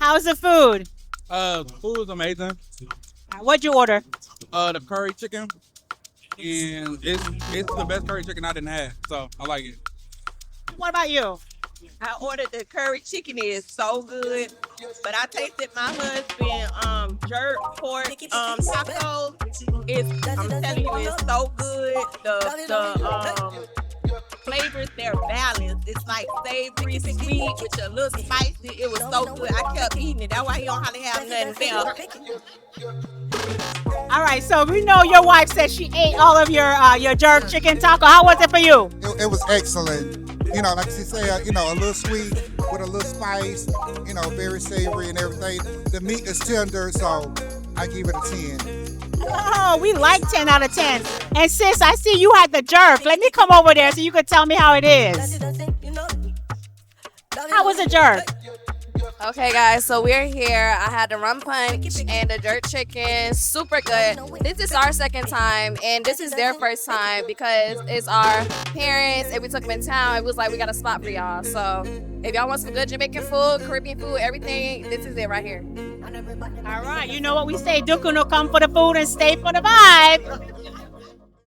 How's the food? Food is amazing. What'd you order? The curry chicken, and it's the best curry chicken I didn't have, so I like it. What about you? I ordered the curry chicken. It is so good. But I tasted my husband jerk pork tacos. I'm telling you, it's so good. The flavors, they're balanced. It's like savory, sweet with a little spicy. It was so good. I kept eating it. That's why he don't hardly have nothing else. All right, so we know your wife said she ate all of your jerk chicken taco. How was it for you? It was excellent. Like she said, a little sweet with a little spice, very savory and everything. The meat is tender, so I give it a 10. Oh, we like 10 out of 10. And sis, I see you had the jerk. Let me come over there so you can tell me how it is. How was the jerk? Okay, guys, so we're here. I had the rum punch and the jerk chicken. Super good. This is our second time, and this is their first time because it's our parents, and we took them in town. It was like we got a spot for y'all. So if y'all want some good Jamaican food, Caribbean food, everything, this is it right here. All right, you know what we say, Dukunoo, come for the food and stay for the vibe.